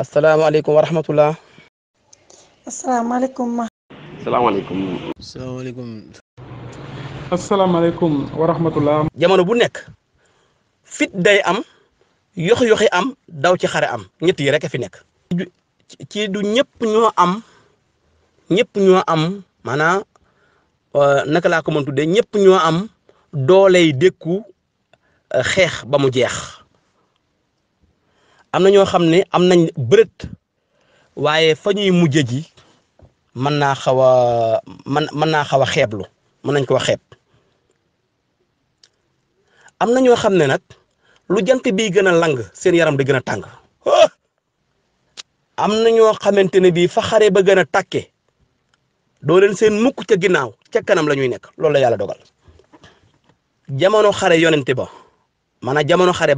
asalaamaaleykum wa rahmatullah. asalaamaaleykum. salaamaaleykum. salaamaaleykum. asalaamaaleykum wa rahmatullah. jamono bu nekk fit day am yoxi am daw ci xare am ñett yi rek a fi nekk. ci du ñëpp ñoo am maanaam naka laa ko mën tuddee ñëpp ñoo am dooley dékku xeex ba mu jeex. am na ñoo xam ne am nañ bërët waaye fa ñuy mujje ji mën naa xaw a xeeblu mën nañ koo xeeb. am na ñoo xam ne nag lu jant bi gën a lang seen yaram di gën a tàng. am na ñoo xamante ne bii fa xare ba gën a tàkke doo leen seen mukk ca ginnaaw ca kanam la ñuy nekk loolu la yàlla dogal. jamono xare yonente ba maanaam jamono xare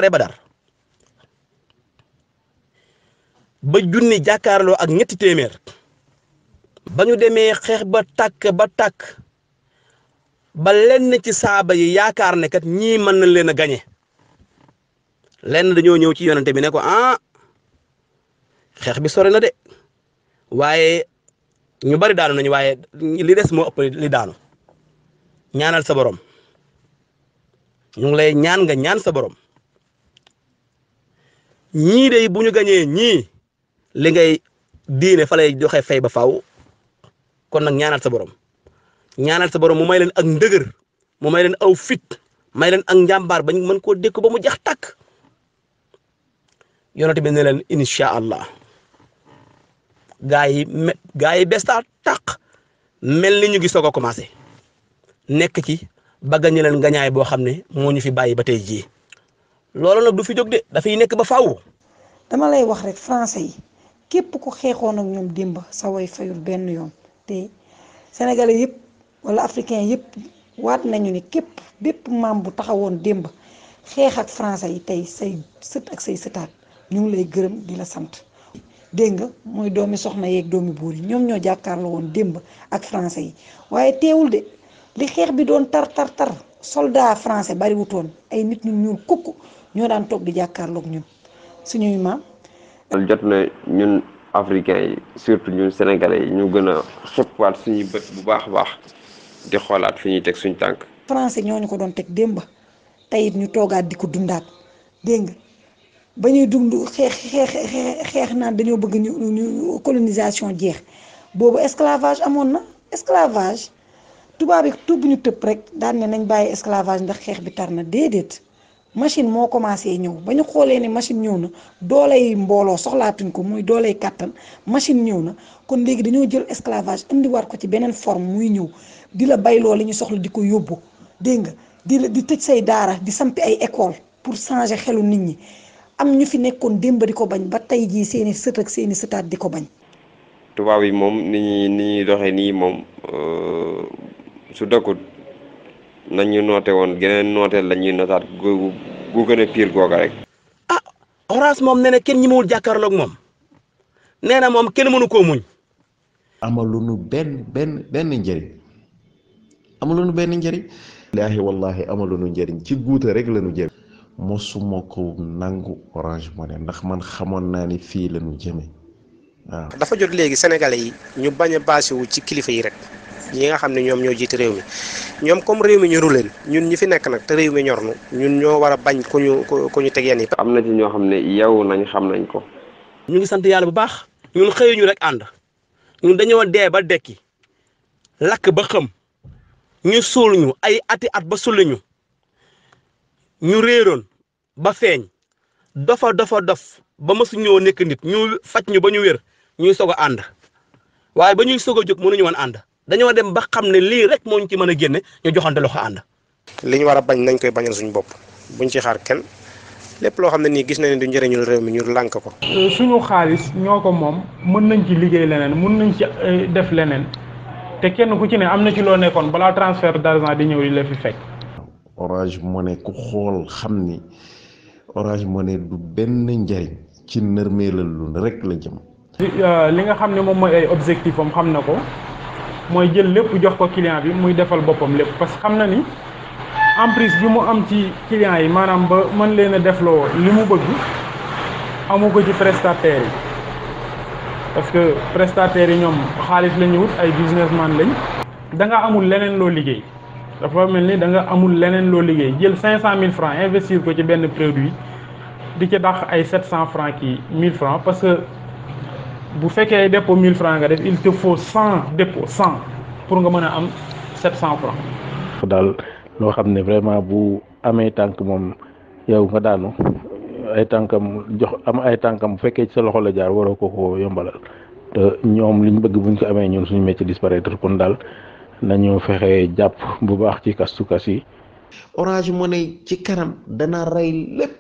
Badar ba junni jàkkaarloo ak ñetti téeméer ba ñu demee xeex ba tàkk ba lenn ci saaba yi yaakaar ne kat ñii mën nañ leen a gañe lenn dañoo ñëw ci yonente bi ne ko xeex bi sore na de waaye ñu bari daanu nañu waaye li des moo ëpp li daanu ñaanal sa borom ñu ngi lay ñaan nga ñaan sa borom ñii de bu ñu gañee ñii li ngay diine fa lay joxe fay ba faaw kon nag ñaanal sa borom mu may leen ak ndëgër mu may leen aw fit may leen ak njàmbaar ba ñu mën koo dékk ba mu jax tàkk yonent bi ne leen incha allah gaa yi besta tàq mel ni ñu ngi soog a commencé nekk ci ba gañe leen gañaay boo xam ne moo ñu fi bàyyi ba tey jii loolu nag du fi jóg de dafay nekk ba faaw. dama lay wax rek français yi képp ku xeexoon ak ñoom démb sa way fayul benn yoon te sénégalais yëpp wala africain yëpp waat nañu ni bépp maam bu taxawoon démb xeex ak français yi tey say sët ak say sëtaat ñu ngi lay gërëm di la sant. dégg nga mooy doomi soxna yeeg doomi buur yi ñoom ñoo jàkkaarloo woon démb ak français yi waaye teewul de li xeex bi doon tar soldat français bari wutoon ay nit ñu ñuul kukk ñoo daan toog di jàkkaarloog ñun suñuy maam. jot na ñun africains yi surtout ñun sénégalais yi ñu gën a xëppaat suñuy bët bu baax a baax di xoolaat fi ñuy teg suñu tànk. français ñoo ñu ko doon teg démb tey it ñu toogaat di ko dundaat dégg nga ba ñuy dund xeex naan dañoo bëgg ñu colonisation jeex boobu esclavage amoon na esclavage tubaab yi ñu tëb rek daan ne nañ bàyyi esclavage ndax xeex bi tar na déedéet machine moo commencé ñëw ba ñu xoolee ne machine ñëw na dooley mbooloo soxlaatuñ ko muy dooley kàttan machine ñëw na kon léegi dañoo jël esclavage indiwaat ko ci beneen forme muy ñëw di la bayloo li ñu soxla di ko yóbbu dégg nga di tëj say daara di sampi ay école pour changer xelu nit ñi. am ñu fi nekkoon démb di ko bañ ba tey jii seeni sët ak seeni sëtaat di ko bañ. tubaab yi moom ni ñuy doxee nii moom su dëkkut nañu noote woon geneen nooteel la ñuy notaat gu gën a pire googa rek. Orange moom nee na kenn ñi mawul jàkkaarloog moom nee na moom kenn mënu koo muñ. amaluñu benn njëriñ amaluñu benn njëriñ. billaahi wallaahi amaluñu njëriñ ci guute rek lañu jëm. mosuma ko nangu Orange Money ndax man xamoon naa ni fii la ñu jëme waaw. dafa jot léegi sénégalais yi ñu bañ a basé wu ci kilifa yi rek ñi nga xam ne ñoom ñoo jiite réew mi ñoom comme réew mi ñoru leen ñun ñi fi nekk nag te réew mi ñor nu ñun ñoo war a bañ ku ñu teg yenn yi. am na ci ñoo xam ne yow nañ xam nañ ko. ñu ngi sant yàlla bu baax ñun xëyuñu rek ànd ñun dañoo dee ba dekki lakk ba xëm ñu suul ñu ay ati at ba sulli ñu réeroon ba feeñ dof ba mësu ñëw nekk nit ñu faj ñu ba ñu wér ñuy soog a ànd waaye ba ñuy soog a jóg mënuñu woon ànd dañoo dem ba xam ne lii rek moo ñu ci mën a génne ñu joxante loxo ànd. li ñu war a bañ nañ koy bañal suñu bopp buñ ci xaar kenn lépp loo xam ne nii gis nañ ne du njëriñul réew mi ñu lànk ko. suñu xaalis ñoo ko moom mën nañ ci liggéey leneen mën nañ ci def leneen te kenn ku ci ne am na ci loo nekkoon balaa transfert d'argent di ñëw di la fi fekk. Orange Money ku xool xam ni Orange Money du benn njariñ ci nërmeelal lu rek la jëm. li nga xam ne moom mooy ay objectif am xam na ko mooy jël lépp jox ko client bi muy defal boppam lépp parce que xam na ni emprise bi mu am ci clients yi maanaam ba mën leen a defloo li mu bëgg amu ko ci prestataires yi parce que prestataires yi ñoom xaalis la ñu wut ay businessman lañ da nga amul leneen loo liggéey dafa mel ni da nga amul leneen loo liggéey jël 500 000 francs investir ko ci benn produit di ci dàq ay 700 francs kii 1000 francs parce que bu fekkee dépôt 1000 francs nga def il te faut 100 dépôt 100 pour nga mën a am 700 francs daal loo xam ne vraiment bu amee tànk moom yow nga daanu ay tànkam am ay tànkam bu fekkee ci sa loxo la jaar waroo ko yombalal te ñoom liñ bëgg buñ ko amee ñun suñu métier disparaître kon daal nañu fexe jàpp bu baax ci kastukas yi. Orange Money ci kanam dana rey lépp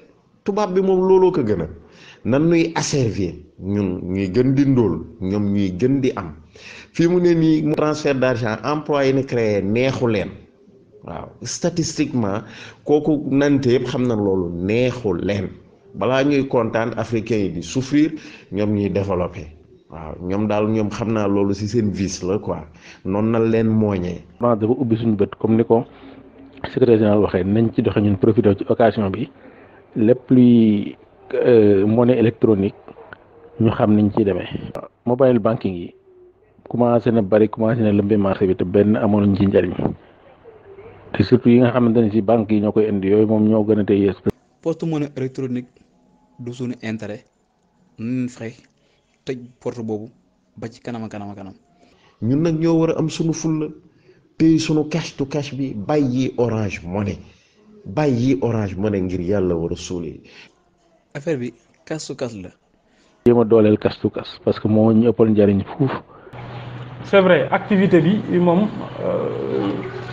tubaab bi moom looloo ko gën a nan nuy asservir ñun ñuy gën di ndóol ñoom ñuy gën di am fii mu ne nii transfert d'argent employé ni créé neexu leen waaw statistiquement kooku nante yëpp xam na loolu neexu leen balaa ñuy kontaan africains yi di souffrir ñoom ñuy développé waaw ñoom daal ñoom xam naa loolu ci seen vice la quoi noonu na leen mooñee. dafa ubbi suñu bët comme ni ko secrétaire général waxee nañ ci doxe ñun profité ci occasion bi lépp luy monnaie électronique ñu xam niñ ciy demee. mobile banking yi commencé na lëmbe marché bi te benn amoon ci njariñ te surtout yi nga xamante ne ci banque yi ñoo koy indi yooyu moom ñoo gën a tey yees. porte monnaie électronique du suñu intérêt nañ fexe tëj porte boobu ba ci kanam. ñun nag ñoo war a am suñu fulla pays suñu cash to cash bi bàyyi Orange Money ngir yàlla war a suulee. affaire bi cash to cash la. jéem a dooleel cash to cash parce que moo ñu ëppal njariñ fuuf. c'est vrai activité bi moom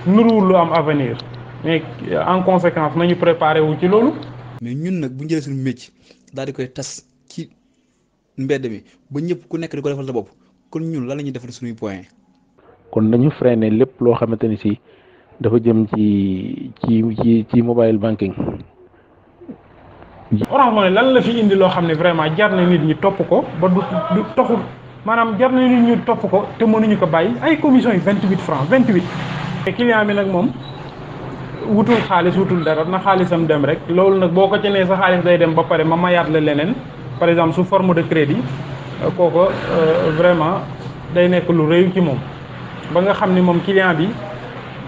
nuruwul lu am avenir mais en conséquence nañu préparé wu ci loolu. mais ñun nag bu ñu jëlee suñu métier daal di koy tas ci mbedd mi ba ñëpp ku nekk di ko defal sa bopp kon ñun lan la ñuy defal suñuy point. kon nañu freiné lépp loo xamante ni si dafa jëm ci mobile banking. Orange Money lan la fi indi loo xam ne vraiment jar na nit ñi topp ko ba du taxul maanaam jar na nit ñi topp ko te mënuñu ko bàyyi ay commission yi 28 francs 28. te client bi nag moom wutul xaalis wutul dara na xaalisam dem rek loolu nag boo ko ci nee sa xaalis day dem ba pare ma mayaat la leneen par exemple sous forme de crédit kooko vraiment day nekk lu rëy ci moom ba nga xam ni moom client bi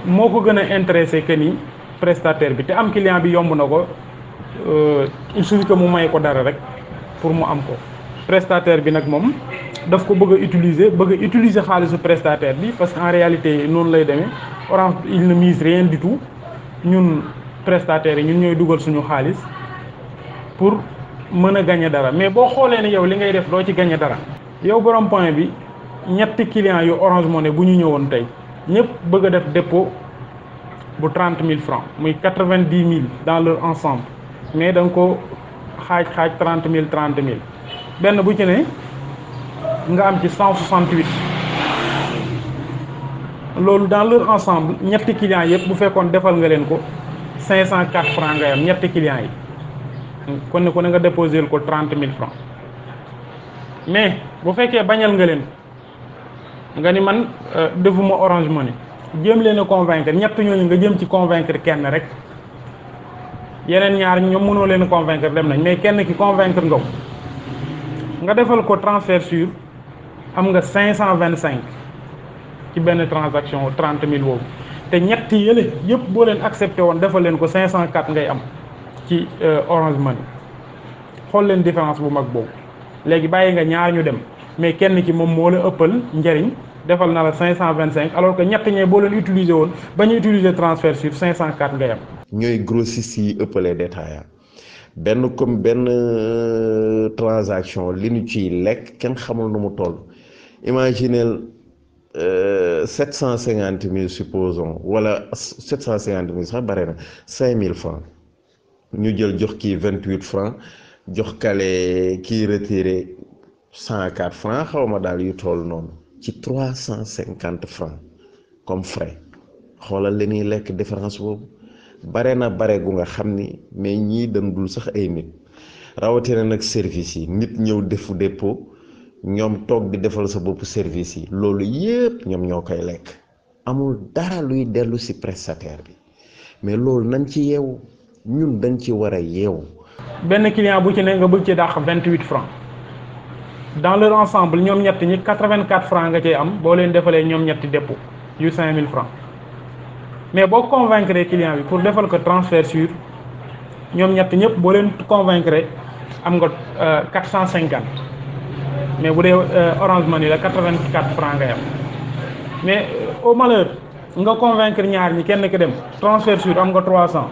moo ko gën a intéressé que ni prestataire bi te am client bi yomb na ko il suffit que mu may ko dara rek pour mu am ko prestataire bi nag moom daf ko bëgg a utiliser xaalisu prestataire bi parce que en réalité noonu lay demee Orange il ne mise rien du tout ñun prestataires yi ñun ñooy dugal suñu xaalis pour mën a gagner dara mais boo xoolee ne yow li ngay def doo ci gagner dara yow borom point bi ñetti clients yu Orange Money bu ñu ñëwoon tey ñëpp bëgg a def dépôt bu 30 000 francs muy 90 000 dans leur ensemble mais da nga ko xaaj 30 000 benn bu ci ne nga am ci 168 loolu dans leur ensemble ñetti clients yëpp bu fekkoon defal nga leen ko 504 francs ngay am ñetti clients yi kon ne ko ne nga déposé ko 30 000 francs mais bu fekkee bañal nga leen nga ni man defuma Orange Money jéem leen a convaincre ñett ñooñu nga jëm ci convaincre kenn rek yeneen ñaar ñoom mënoo leen a convaincre dem nañ mais kenn ki convaincre nga defal ko transfert sur am nga 525 ci benn transaction 30 000 boobu te ñetti yële yëpp boo leen accepté woon defal leen ko 504 ngay am ci Orange Money xool leen différence bu mag boobu léegi bàyyi nga ñaar ñu dem mais kenn ki moom moo la ëppal njëriñ defal na la 525 alors que ñett ñee boo leen utiliser woon ba ñu utiliser transfert sur 504 ngay am. ñooy grossistes yi ëppalee détaillant benn transaction li ñu ciy lekk kenn xamul nu mu toll imaginez 750 000 supposons wala 750 000 sax bare na 5 000 francs ñu jël jox kii 28 francs jox kale kii retiré 104 francs xaw ma daal yu toll noonu ci 350 francs comme frais xoolal li ñuy lekk différence boobu bare na bare gu nga xam ni mais ñii dañ dul sax ay nit rawatina nag service yi nit ñëw defu dépôt ñoom toog di defal sa bopp service yi loolu yépp ñoom ñoo koy lekk amul dara luy dellu ci prestataire bi mais loolu nañ ci yeewu ñun dañ ci war a yeewu. benn client bu ci ne nga bëgg ci dàq 28 francs dans leur ensemble ñoom ñett ñi 84 francs nga cay am boo leen defalee ñoom ñetti dépôt yu 5000 francs mais boo convaincre client bi pour defal ko transfert sur ñoom ñett ñëpp boo leen convaincre am nga 450 mais bu dee Orange Money la 84 francs ngay am mais au malheur nga convaincre ñaar ñi kenn ki dem transfert sur am nga 300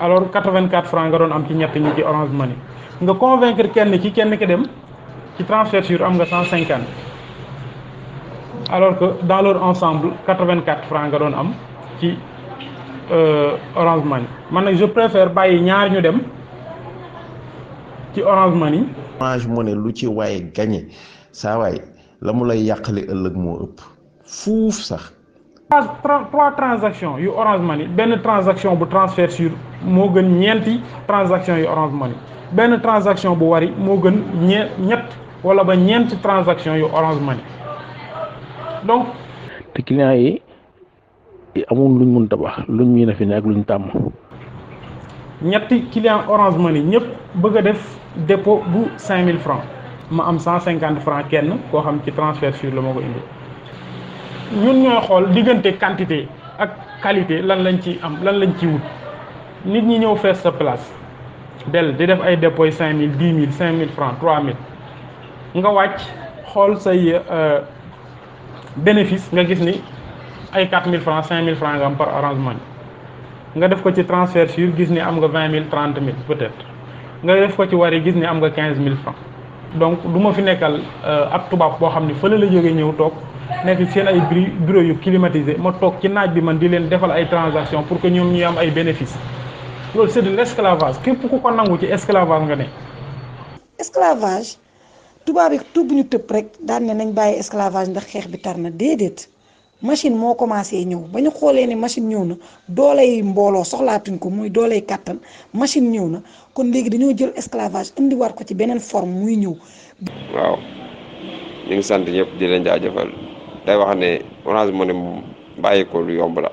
alors 84 francs nga doon am ci ñett ñi ci Orange Money nga convaincre kenn ki dem ci transfert sur am nga 150 alors que dans leur ensemble 84 francs nga doon am ci Orange Money man nag je préfère bàyyi ñaar ñu dem ci Orange Money. Orange Money lu ci waaye gagné saa waay la mu lay yàqale ëllëg moo ëpp fuuf sax. trois transactions yu Orange Money benn transaction bu transfert sur moo gën ñeenti transaction yu Orange Money benn transaction bu Wari moo gën ñett wala ba ñeenti transaction yu Orange Money donc. te clients yi amul luñ mun tabax luñ miin a fi ne ak luñ tàmm. ñetti client Orange Money ñëpp bëgg a def dépôt bu 5000 francs ma am 150 francs kenn koo xam ci transfert sur la moo ko indi ñun ñooy xool diggante quantité ak qualité lan lañ ci am lan lañ ci wut nit ñi ñëw fees sa place del di def ay dépôt yi 5000 10 000 5000 francs 3000 nga wàcc xool say bénéfice nga gis ni ay 4000 francs 5000 francs nga am par Orange Money nga def ko ci transfert sur gis ni am nga 20 000 30 000 peut-être nga def ko ci Wari gis ni am nga 15 000 francs donc du ma fi nekkal ab tubaab boo xam ni fële la jógee ñëw toog nekk seen ay bureau yu climatisé ma toog ci naaj bi man di leen defal ay transactions pour que ñoom ñuy am ay bénéfices loolu c'est de l'esclavage képp ku ko nangu ci esclavage nga ne. esclavage tubaab yi tubb ñu tëb rek daan ne nañ bàyyi esclavage ndax xeex bi tar na déedéet. machine moo commencé ñëw ba ñu xoolee ne machine ñëw na dooley mbooloo soxlaatuñ ko muy dooley kàttan machine ñëw na kon léegi dañoo jël esclavage indiwaat ko ci beneen forme muy ñëw. waaw ñu ngi sant ñëpp di leen jaajëfal day wax ne Orange Money moom bàyyi ko lu yomb la